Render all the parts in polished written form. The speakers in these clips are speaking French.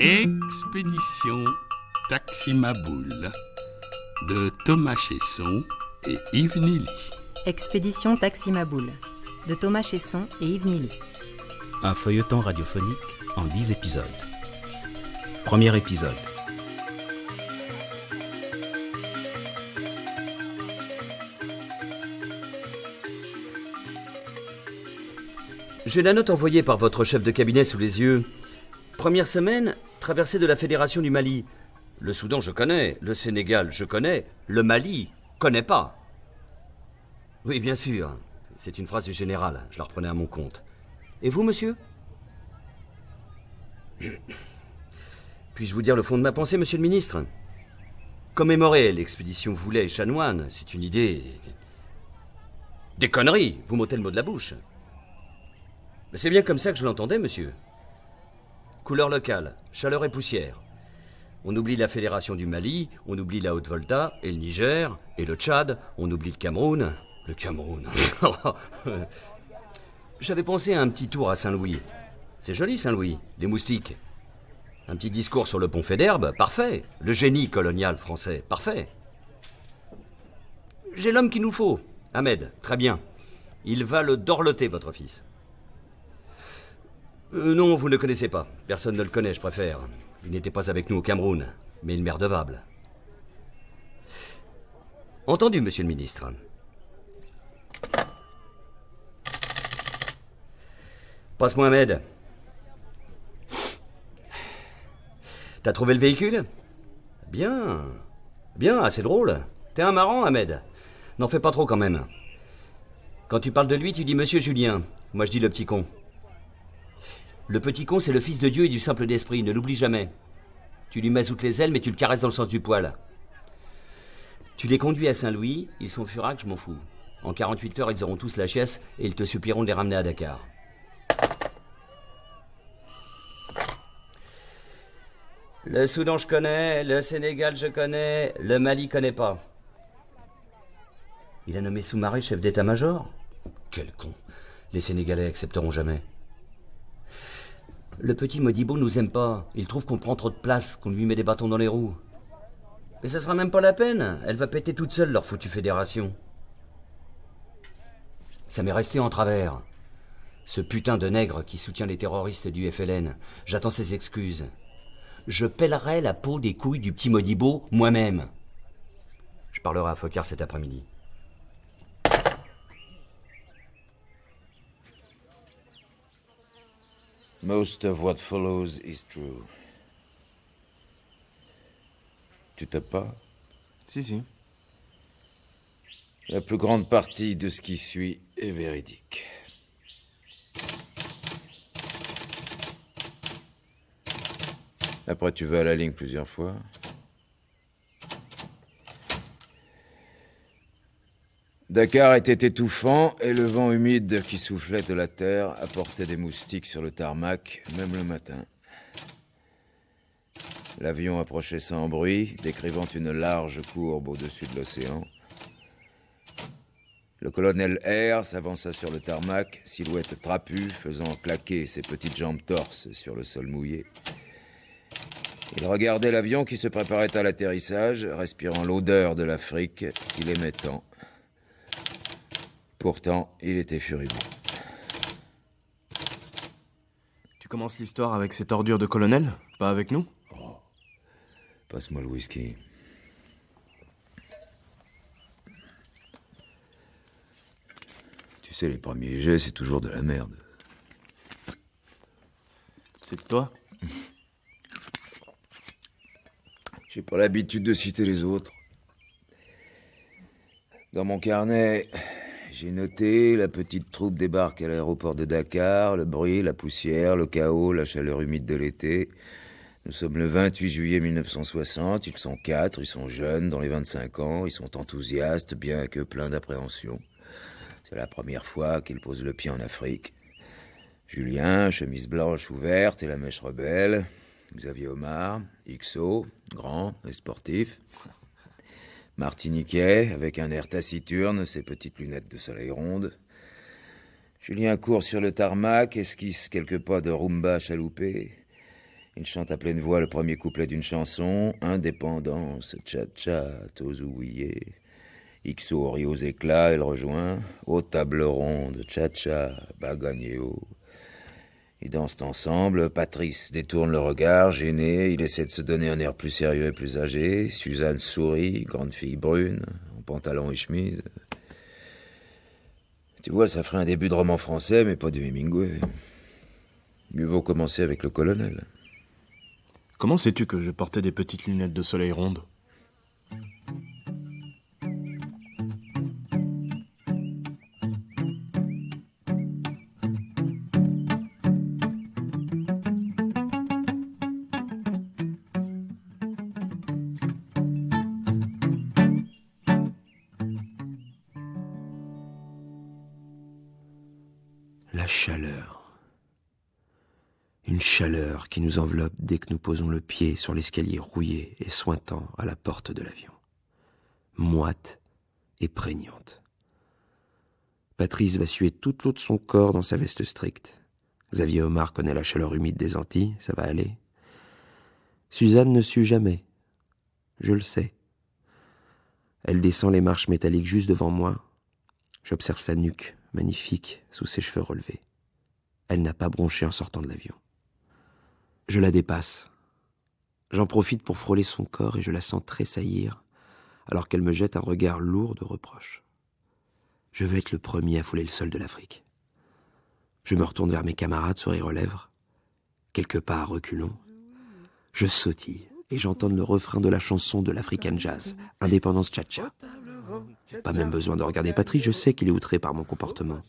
Expédition Taximaboule de Thomas Chesson et Yves Nilly. Expédition Taximaboule de Thomas Chesson et Yves Nilly. Un feuilleton radiophonique en 10 épisodes. Premier épisode. J'ai la note envoyée par votre chef de cabinet sous les yeux. Première semaine, traversée de la Fédération du Mali. Le Soudan, je connais. Le Sénégal, je connais. Le Mali, connais pas. Oui, bien sûr. C'est une phrase du général. Je la reprenais à mon compte. Et vous, monsieur ? Puis-je vous dire le fond de ma pensée, monsieur le ministre ? Commémorer l'expédition Voulet et Chanoine, c'est une idée... Des conneries, vous m'ôtez le mot de la bouche. Mais c'est bien comme ça que je l'entendais, monsieur. Couleur locale, chaleur et poussière. On oublie la Fédération du Mali, on oublie la Haute-Volta, et le Niger, et le Tchad, on oublie le Cameroun. Le Cameroun. J'avais pensé à un petit tour à Saint-Louis. C'est joli, Saint-Louis, les moustiques. Un petit discours sur le pont Faidherbe, parfait. Le génie colonial français, parfait. J'ai l'homme qu'il nous faut, Ahmed, très bien. Il va le dorloter, votre fils. Non, vous ne le connaissez pas. Personne ne le connaît, je préfère. Il n'était pas avec nous au Cameroun, mais une mère de Vable. Entendu, monsieur le ministre. Passe-moi, Ahmed. T'as trouvé le véhicule ? Bien. Bien, assez drôle. T'es un marrant, Ahmed. N'en fais pas trop, quand même. Quand tu parles de lui, tu dis monsieur Julien. Moi, je dis le petit con. Le petit con, c'est le fils de Dieu et du simple d'esprit, ne l'oublie jamais. Tu lui mets toutes les ailes, mais tu le caresses dans le sens du poil. Tu les conduis à Saint-Louis, ils sont furax, je m'en fous. En 48 heures, ils auront tous la chiesse et ils te supplieront de les ramener à Dakar. Le Soudan, je connais, le Sénégal, je connais, le Mali, connais pas. Il a nommé Soumaré chef d'état-major ? Quel con. Les Sénégalais accepteront jamais. Le petit Modibo nous aime pas. Il trouve qu'on prend trop de place, qu'on lui met des bâtons dans les roues. Mais ça sera même pas la peine. Elle va péter toute seule, leur foutue fédération. Ça m'est resté en travers. Ce putain de nègre qui soutient les terroristes du FLN. J'attends ses excuses. Je pèlerai la peau des couilles du petit Modibo moi-même. Je parlerai à Focard cet après-midi. Most of what follows is true. Tu tapes pas ? Si. La plus grande partie de ce qui suit est véridique. Après, tu vas à la ligne plusieurs fois. Dakar était étouffant et le vent humide qui soufflait de la terre apportait des moustiques sur le tarmac, même le matin. L'avion approchait sans bruit, décrivant une large courbe au-dessus de l'océan. Le colonel R s'avança sur le tarmac, silhouette trapue, faisant claquer ses petites jambes torses sur le sol mouillé. Il regardait l'avion qui se préparait à l'atterrissage, respirant l'odeur de l'Afrique qu'il aimait tant. Pourtant, il était furibond. Tu commences l'histoire avec cette ordure de colonel, pas avec nous ? Oh. Passe-moi le whisky. Tu sais, les premiers jets, c'est toujours de la merde. C'est de toi ? J'ai pas l'habitude de citer les autres. Dans mon carnet, j'ai noté la petite troupe débarque à l'aéroport de Dakar, le bruit, la poussière, le chaos, la chaleur humide de l'été. Nous sommes le 28 juillet 1960, ils sont 4, ils sont jeunes, dans les 25 ans, ils sont enthousiastes, bien que pleins d'appréhension. C'est la première fois qu'ils posent le pied en Afrique. Julien, chemise blanche ouverte et la mèche rebelle. Xavier Omar, XO, grand et sportif. Martiniquais, avec un air taciturne, ses petites lunettes de soleil rondes. Julien court sur le tarmac, esquisse quelques pas de rumba chaloupé. Il chante à pleine voix le premier couplet d'une chanson. Indépendance, tcha-tcha, tozouillé. Ixo rit aux éclats, elle rejoint. Aux tables rondes, tcha-tcha, bagagnéo. Ils dansent ensemble. Patrice détourne le regard, gêné. Il essaie de se donner un air plus sérieux et plus âgé. Suzanne sourit, grande fille brune, en pantalon et chemise. Tu vois, ça ferait un début de roman français, mais pas du Hemingway. Mieux vaut commencer avec le colonel. Comment sais-tu que je portais des petites lunettes de soleil rondes ? La chaleur. Une chaleur qui nous enveloppe dès que nous posons le pied sur l'escalier rouillé et suintant à la porte de l'avion. Moite et prégnante. Patrice va suer toute l'eau de son corps dans sa veste stricte. Xavier Omar connaît la chaleur humide des Antilles, ça va aller. Suzanne ne sue jamais. Je le sais. Elle descend les marches métalliques juste devant moi. J'observe sa nuque, magnifique, sous ses cheveux relevés. Elle n'a pas bronché en sortant de l'avion. Je la dépasse. J'en profite pour frôler son corps et je la sens tressaillir, alors qu'elle me jette un regard lourd de reproches. Je veux être le premier à fouler le sol de l'Afrique. Je me retourne vers mes camarades, sourire aux lèvres. Quelques pas à reculons. Je sautille et j'entends le refrain de la chanson de l'African Jazz, Indépendance Tcha-Tcha. Pas même besoin de regarder Patrice, je sais qu'il est outré par mon comportement.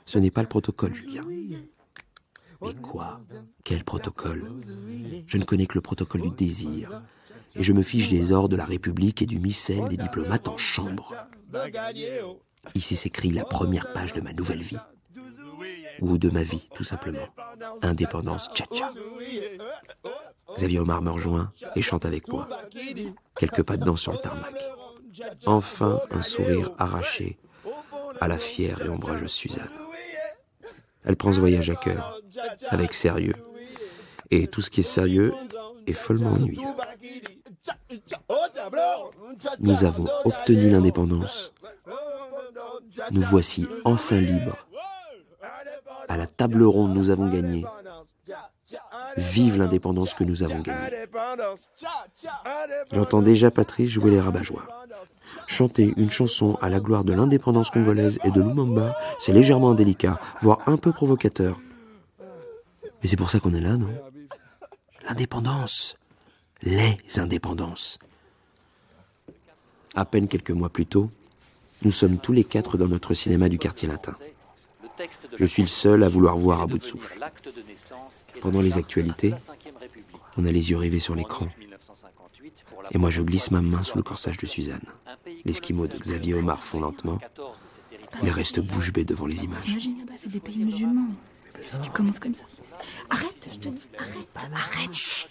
Ce n'est pas le protocole, Julien. Mais quoi ? Quel protocole ? Je ne connais que le protocole du désir. Et je me fiche des ors de la République et du missel des diplomates en chambre. Ici s'écrit la première page de ma nouvelle vie. Ou de ma vie, tout simplement. Indépendance Tcha-Tcha. Xavier Omar me rejoint et chante avec moi. Quelques pas de danse sur le tarmac. Enfin, un sourire arraché à la fière et ombrageuse Suzanne. Elle prend ce voyage à cœur, avec sérieux. Et tout ce qui est sérieux est follement ennuyeux. Nous avons obtenu l'indépendance. Nous voici enfin libres. À la table ronde, nous avons gagné. Vive l'indépendance que nous avons gagnée. J'entends déjà Patrice jouer les rabat-joie. Chanter une chanson à la gloire de l'indépendance congolaise et de Lumumba, c'est légèrement indélicat, voire un peu provocateur. Mais c'est pour ça qu'on est là, non ? L'indépendance. Les indépendances. À peine quelques mois plus tôt, nous sommes tous les quatre dans notre cinéma du quartier latin. Je suis le seul à vouloir voir à bout de souffle. Pendant les actualités, on a les yeux rivés sur l'écran. Et moi je glisse ma main sous le corsage de Suzanne. L'esquimau de Xavier Omar fond lentement. Il reste bouche bée devant les images. T'imagines là-bas, c'est des pays musulmans. Tu commences comme ça. Arrête, je te dis, arrête, chut.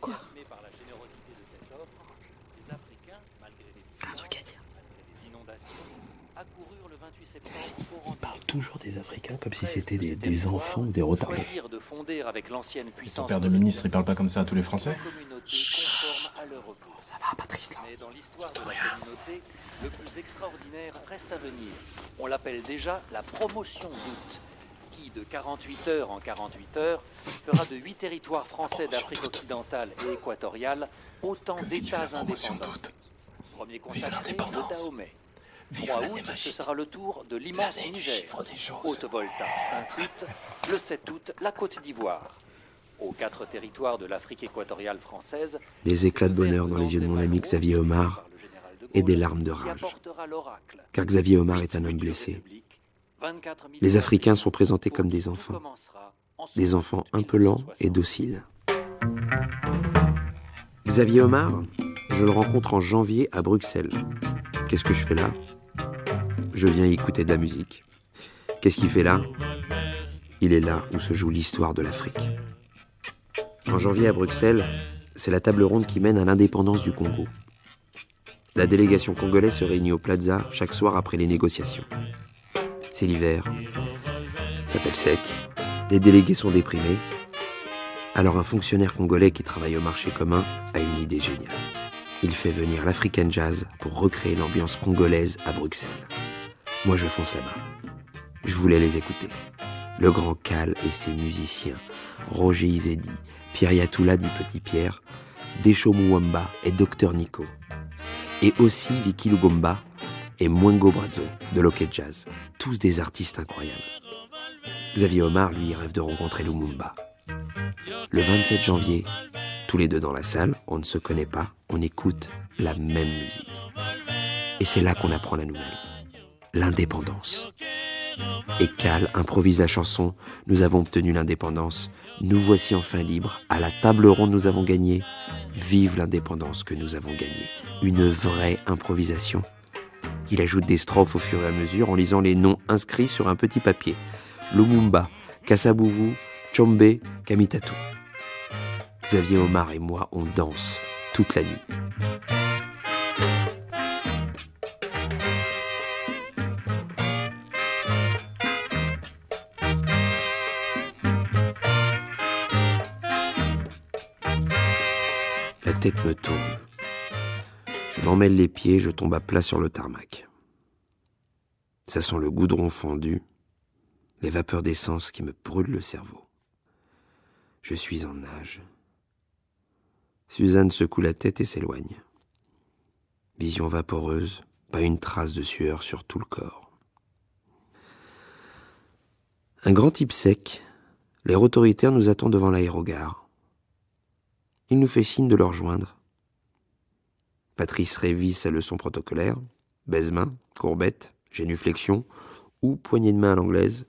Quoi ? Un truc à dire. Il parle toujours des Africains comme si c'était des enfants ou des retardés. Ton père de ministre, il parle pas comme ça à tous les Français ? Chut. Ça va, Patrice, là. Mais dans l'histoire de la communauté, le plus extraordinaire reste à venir. On l'appelle déjà la promotion d'août, qui de 48 heures en 48 heures fera de 8 territoires français d'Afrique occidentale et équatoriale autant d'États indépendants. Premier consacré, le Dahomey. 3 août, ce sera le tour de l'immense Niger. Haute-Volta, 5 août. Le 7 août, la Côte d'Ivoire. Aux 4 territoires de l'Afrique équatoriale française, des éclats de bonheur dans les yeux de mon ami Xavier Omar et des larmes de rage. Car Xavier Omar est un homme blessé. Les Africains sont présentés comme des enfants un peu lents et dociles. Xavier Omar, je le rencontre en janvier à Bruxelles. Qu'est-ce que je fais là ? Je viens y écouter de la musique. Qu'est-ce qu'il fait là ? Il est là où se joue l'histoire de l'Afrique. En janvier à Bruxelles, c'est la table ronde qui mène à l'indépendance du Congo. La délégation congolaise se réunit au Plaza chaque soir après les négociations. C'est l'hiver, ça pèle sec, les délégués sont déprimés, Alors un fonctionnaire congolais qui travaille au marché commun a une idée géniale. Il fait venir l'African Jazz pour recréer l'ambiance congolaise à Bruxelles. Moi, je fonce là-bas. Je voulais les écouter. Le grand Cal et ses musiciens, Roger Izedi, Pierre Yatoula dit Petit Pierre, Desho Muamba et Dr Nico. Et aussi Vicky Lugomba et Mwengo Brazo de Locket Jazz. Tous des artistes incroyables. Xavier Omar, lui, rêve de rencontrer Lumumba. Le 27 janvier, tous les deux dans la salle, on ne se connaît pas, on écoute la même musique. Et c'est là qu'on apprend la nouvelle. L'indépendance. Et Cal improvise la chanson « Nous avons obtenu l'indépendance, nous voici enfin libres, à la table ronde nous avons gagné, vive l'indépendance que nous avons gagnée ». Une vraie improvisation. Il ajoute des strophes au fur et à mesure en lisant les noms inscrits sur un petit papier. Lumumba, Kasavubu, Tshombe, Kamitatu. Xavier Omar et moi, on danse toute la nuit. La tête me tourne. Je m'emmêle les pieds, je tombe à plat sur le tarmac. Ça sent le goudron fondu, les vapeurs d'essence qui me brûlent le cerveau. Je suis en nage. Suzanne secoue la tête et s'éloigne. Vision vaporeuse, pas une trace de sueur sur tout le corps. Un grand type sec, l'air autoritaire nous attend devant l'aérogare. Il nous fait signe de le rejoindre. Patrice révise sa leçon protocolaire, baise-main, courbette, génuflexion ou poignée de main à l'anglaise.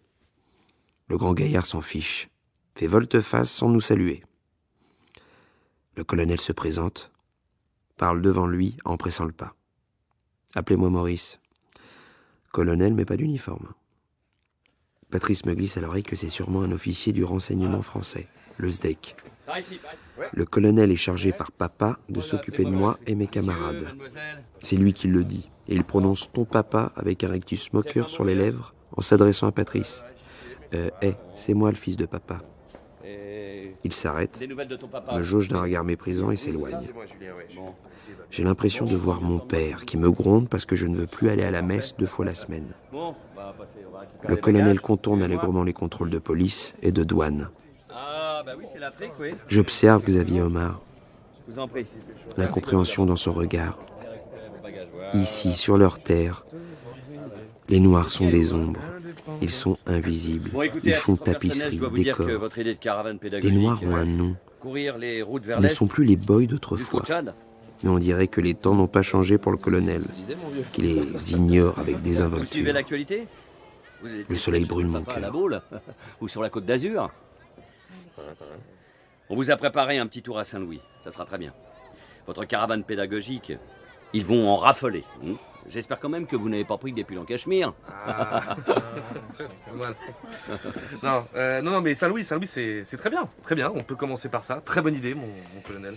Le grand gaillard s'en fiche, fait volte-face sans nous saluer. Le colonel se présente, parle devant lui en pressant le pas. « Appelez-moi Maurice. » Colonel, mais pas d'uniforme. Patrice me glisse à l'oreille que c'est sûrement un officier du renseignement français, le SDEC. Le colonel est chargé par papa de s'occuper de moi et mes camarades. C'est lui qui le dit, et il prononce « ton papa » avec un rectus moqueur sur les lèvres en s'adressant à Patrice. C'est moi le fils de papa. Il s'arrête, me jauge d'un regard méprisant et s'éloigne. J'ai l'impression de voir mon père qui me gronde parce que je ne veux plus aller à la messe 2 fois la semaine. Le colonel contourne allègrement les contrôles de police et de douane. J'observe Xavier Omar, l'incompréhension dans son regard. Ici, sur leur terre, les Noirs sont des ombres. Ils sont invisibles. Ils font tapisserie, décor. Les Noirs ont un nom. Ils ne sont plus les boys d'autrefois. Mais on dirait que les temps n'ont pas changé pour le colonel, qui les ignore avec désinvolture. Le soleil brûle mon cœur. Ou sur la côte d'Azur. On vous a préparé un petit tour à Saint-Louis. Ça sera très bien. Votre caravane pédagogique, ils vont en raffoler. J'espère quand même que vous n'avez pas pris des pulls en cachemire. Non, mais Saint-Louis, c'est très bien. Très bien, on peut commencer par ça. Très bonne idée, mon colonel.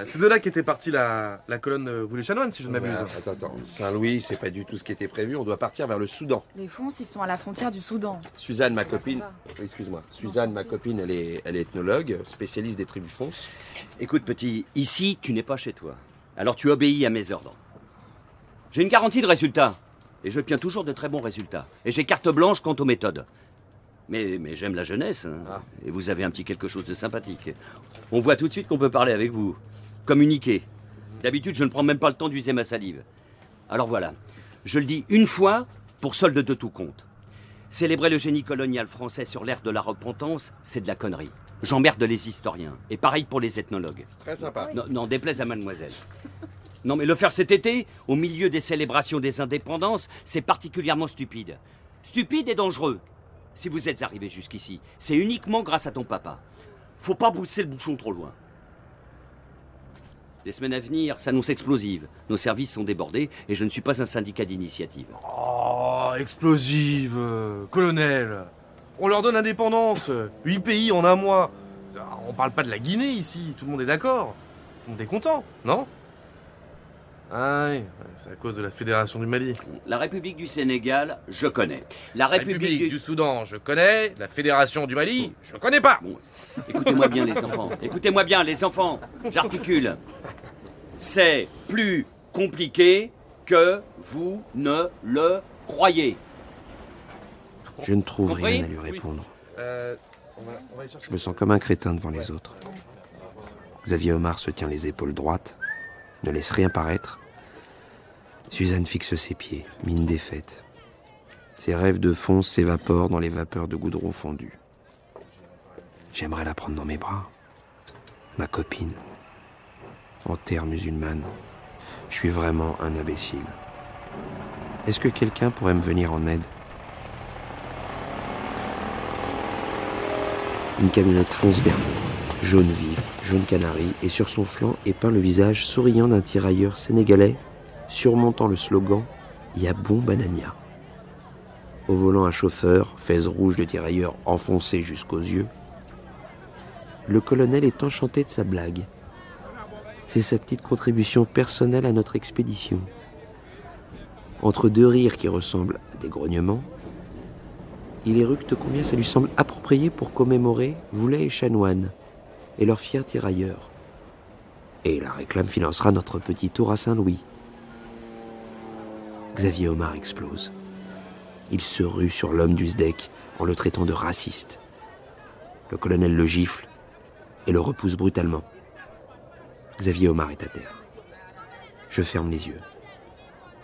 C'est de là qu'était partie la colonne Voulet-Chanoine, si je ne m'abuse. Attends. Saint-Louis, c'est pas du tout ce qui était prévu. On doit partir vers le Soudan. Les Fons, ils sont à la frontière du Soudan. Suzanne, ma copine... Excuse-moi. Suzanne, ma copine, elle est ethnologue, spécialiste des tribus Fons. Écoute, petit, ici, tu n'es pas chez toi. Alors tu obéis à mes ordres. J'ai une garantie de résultats. Et je tiens toujours de très bons résultats. Et j'ai carte blanche quant aux méthodes. Mais j'aime la jeunesse. Et vous avez un petit quelque chose de sympathique. On voit tout de suite qu'on peut parler avec vous. Communiquer. D'habitude, je ne prends même pas le temps d'user ma salive. Alors voilà. Je le dis une fois pour solde de tout compte. Célébrer le génie colonial français sur l'ère de la repentance, c'est de la connerie. J'emmerde les historiens. Et pareil pour les ethnologues. Très sympa. Non, déplaise à mademoiselle. Non, mais le faire cet été, au milieu des célébrations des indépendances, c'est particulièrement stupide. Stupide et dangereux. Si vous êtes arrivé jusqu'ici, c'est uniquement grâce à ton papa. Faut pas pousser le bouchon trop loin. Les semaines à venir s'annoncent explosives. Nos services sont débordés et je ne suis pas un syndicat d'initiative. Oh, explosive, colonel. On leur donne l'indépendance. 8 pays en un mois. On parle pas de la Guinée ici, tout le monde est d'accord. Tout le monde est content, non ? Ah oui, c'est à cause de la Fédération du Mali. La République du Sénégal, je connais. La République du Soudan, je connais. La Fédération du Mali, je connais pas. Bon, écoutez-moi bien les enfants. Écoutez-moi bien les enfants. J'articule. C'est plus compliqué que vous ne le croyez. Je ne trouve Compris? rien à lui répondre. On va aller chercher. Je me sens comme un crétin devant les autres. Xavier Omar se tient les épaules droites, ne laisse rien paraître. Suzanne fixe ses pieds, mine défaite. Ses rêves de fonce s'évaporent dans les vapeurs de goudron fondu. J'aimerais la prendre dans mes bras. Ma copine. En terre musulmane. Je suis vraiment un imbécile. Est-ce que quelqu'un pourrait me venir en aide? Une camionnette fonce vers nous, jaune vif, jaune canari, et sur son flanc est peint le visage souriant d'un tirailleur sénégalais, surmontant le slogan « Y'a bon banania ». Au volant un chauffeur, fesse rouge de tirailleur enfoncée jusqu'aux yeux. Le colonel est enchanté de sa blague. C'est sa petite contribution personnelle à notre expédition. Entre deux rires qui ressemblent à des grognements, il éructe combien ça lui semble approprié pour commémorer Voulet et Chanoine et leur fier tirailleur. Et la réclame financera notre petit tour à Saint-Louis. Xavier Omar explose. Il se rue sur l'homme du SDEC en le traitant de raciste. Le colonel le gifle et le repousse brutalement. Xavier Omar est à terre. Je ferme les yeux.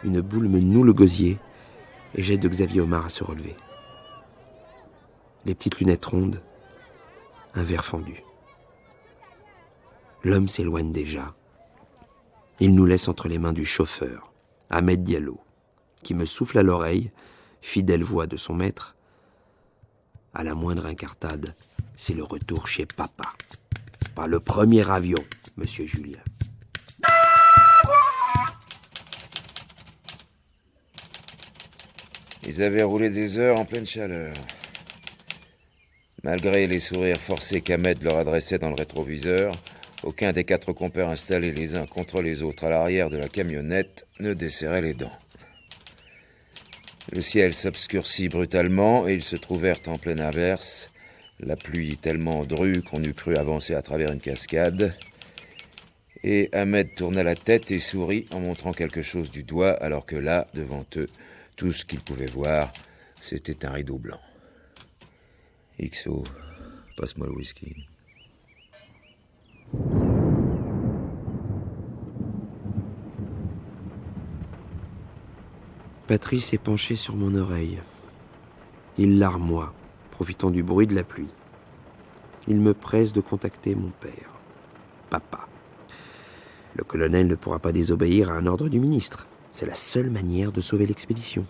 Une boule me noue le gosier et j'aide Xavier Omar à se relever. Les petites lunettes rondes, un verre fendu. L'homme s'éloigne déjà. Il nous laisse entre les mains du chauffeur, Ahmed Diallo, qui me souffle à l'oreille, fidèle voix de son maître. À la moindre incartade, c'est le retour chez papa. Par le premier avion, monsieur Julien. Ils avaient roulé des heures en pleine chaleur. Malgré les sourires forcés qu'Ahmed leur adressait dans le rétroviseur, aucun des 4 compères installés les uns contre les autres à l'arrière de la camionnette ne desserrait les dents. Le ciel s'obscurcit brutalement et ils se trouvèrent en pleine averse, la pluie tellement drue qu'on eût cru avancer à travers une cascade. Et Ahmed tourna la tête et sourit en montrant quelque chose du doigt, alors que là, devant eux, tout ce qu'ils pouvaient voir, c'était un rideau blanc. XO, passe-moi le whisky. Patrice est penché sur mon oreille. Il larmoie, profitant du bruit de la pluie. Il me presse de contacter mon père, papa. Le colonel ne pourra pas désobéir à un ordre du ministre. C'est la seule manière de sauver l'expédition.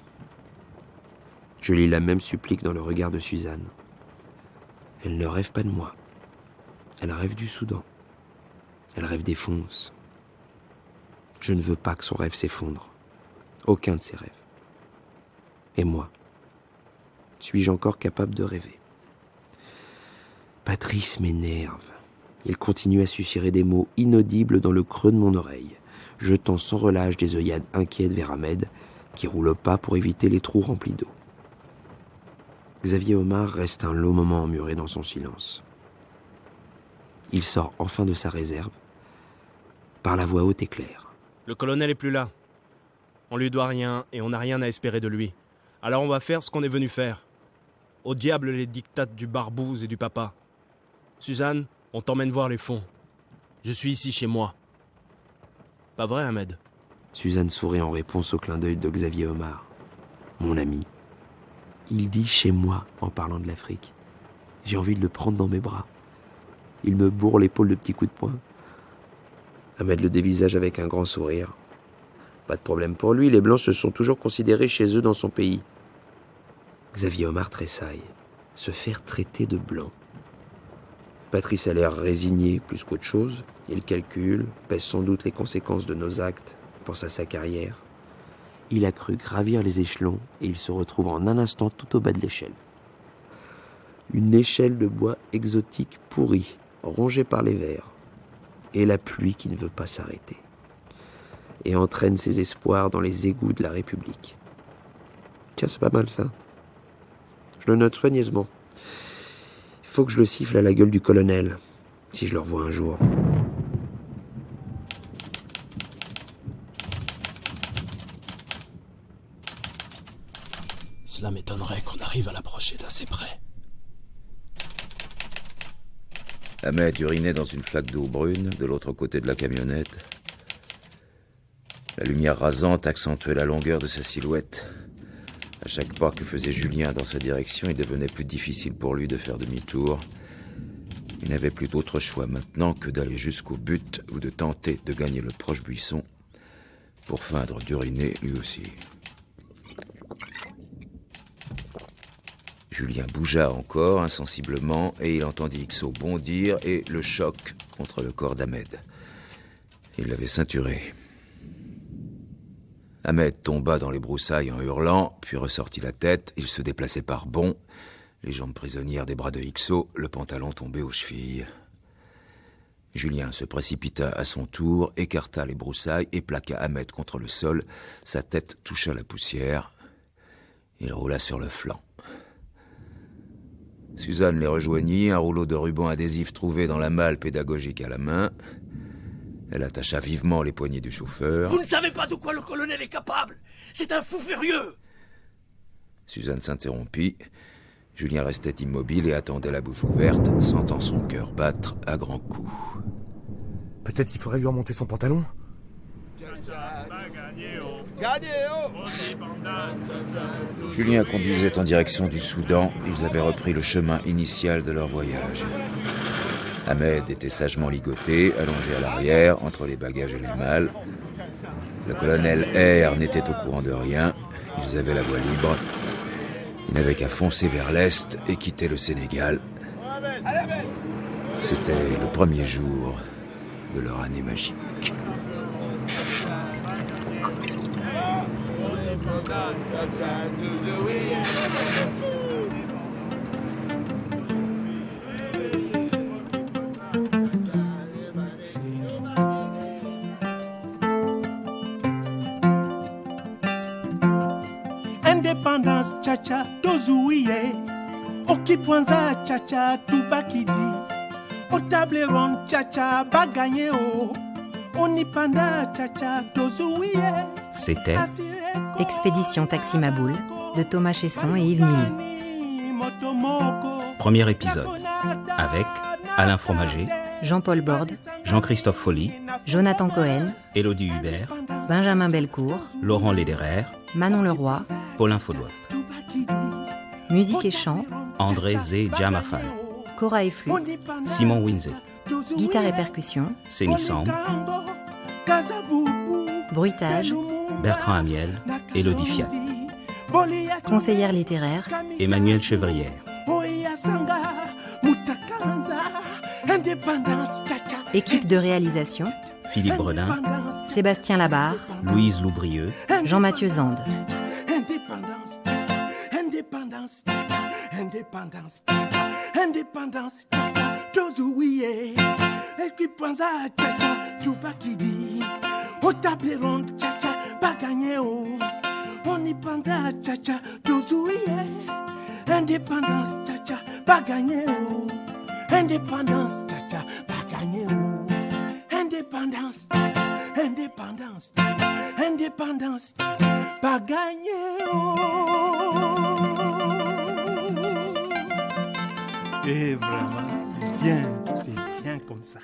Je lis la même supplique dans le regard de Suzanne. Elle ne rêve pas de moi. Elle rêve du Soudan. Elle rêve des fonces. Je ne veux pas que son rêve s'effondre. Aucun de ses rêves. Et moi, suis-je encore capable de rêver? Patrice m'énerve. Il continue à susurrer des mots inaudibles dans le creux de mon oreille, jetant sans relâche des œillades inquiètes vers Ahmed, qui roule au pas pour éviter les trous remplis d'eau. Xavier Omar reste un long moment emmuré dans son silence. Il sort enfin de sa réserve, par la voix haute et claire. Le colonel est plus là. On lui doit rien et on n'a rien à espérer de lui. Alors on va faire ce qu'on est venu faire. Au diable les dictates du barbouze et du papa. Suzanne, on t'emmène voir les fonds. Je suis ici chez moi. Pas vrai, Ahmed? Suzanne sourit en réponse au clin d'œil de Xavier Omar. Mon ami. Il dit chez moi en parlant de l'Afrique. J'ai envie de le prendre dans mes bras. Il me bourre l'épaule de petits coups de poing. Ahmed le dévisage avec un grand sourire. Pas de problème pour lui, les Blancs se sont toujours considérés chez eux dans son pays. Xavier Omar tressaille. Se faire traiter de blanc. Patrice a l'air résigné plus qu'autre chose. Il calcule, pèse sans doute les conséquences de nos actes, pense à sa carrière. Il a cru gravir les échelons et il se retrouve en un instant tout au bas de l'échelle. Une échelle de bois exotique pourri, rongée par les vers. Et la pluie qui ne veut pas s'arrêter. et entraîne ses espoirs dans les égouts de la République. Tiens, c'est pas mal ça. Je le note soigneusement. Il faut que je le siffle à la gueule du colonel, si je le revois un jour. Cela m'étonnerait qu'on arrive à l'approcher d'assez près. Ahmed urinait dans une flaque d'eau brune de l'autre côté de la camionnette. La lumière rasante accentuait la longueur de sa silhouette. À chaque pas que faisait Julien dans sa direction, il devenait plus difficile pour lui de faire demi-tour. Il n'avait plus d'autre choix maintenant que d'aller jusqu'au but ou de tenter de gagner le proche buisson pour feindre d'uriner lui aussi. Julien bougea encore insensiblement et il entendit Ixo bondir et le choc contre le corps d'Ahmed. Il l'avait ceinturé. Ahmed tomba dans les broussailles en hurlant, puis ressortit la tête. Il se déplaçait par bonds, les jambes prisonnières des bras de Ixo, le pantalon tombé aux chevilles. Julien se précipita à son tour, écarta les broussailles et plaqua Ahmed contre le sol. Sa tête toucha la poussière. Il roula sur le flanc. Suzanne les rejoignit, un rouleau de ruban adhésif trouvé dans la malle pédagogique à la main. Elle attacha vivement les poignets du chauffeur. Vous ne savez pas de quoi le colonel est capable. C'est un fou furieux. Suzanne s'interrompit. Julien restait immobile et attendait la bouche ouverte, sentant son cœur battre à grands coups. Peut-être qu'il faudrait lui remonter son pantalon. Julien conduisait en direction du Soudan. Ils avaient repris le chemin initial de leur voyage. Ahmed était sagement ligoté, allongé à l'arrière, entre les bagages et les malles. Le colonel R n'était au courant de rien. Ils avaient la voie libre. Ils n'avaient qu'à foncer vers l'est et quitter le Sénégal. C'était le premier jour de leur année magique. Indépendance, tcha-tcha, tozouye. Okipwanza, tcha-tcha, tubakidi. Au table ronde, tcha-tcha, bagagné, oh. Onipanda, tcha-tcha, tozouye. C'était Expédition Taximaboule de Thomas Chesson et Yves Nili. Premier épisode avec Alain Fromager, Jean-Paul Borde, Jean-Christophe Folly, Jonathan Cohen, Élodie Hubert, Benjamin Belcourt, Laurent Lederer, Manon Leroy, Paulin Faudouin. Musique et chant, André Zé Djamafan, Cora et flûte, Simon Winzé, guitare et percussion, Séni Samb, bruitage, Bertrand Amiel, Élodie Fiat, conseillère littéraire, Emmanuel Chevrière. Équipe de réalisation, Philippe Bredin, Sébastien Labarre, Louise Loubrieux, Jean-Mathieu Zande. Indépendance, indépendance, indépendance, indépendance, tozouye. Ekipwanza, tcha-tcha, tubakidi. Au table ronde, tcha-tcha, bagagné, oh. Onipanda, tcha-tcha, tozouye. Indépendance, tcha-tcha, bagagné, oh. Indépendance, tcha-tcha, bagagné, oh. Indépendance, indépendance, indépendance, bagagné, oh. Et vraiment, c'est bien comme ça.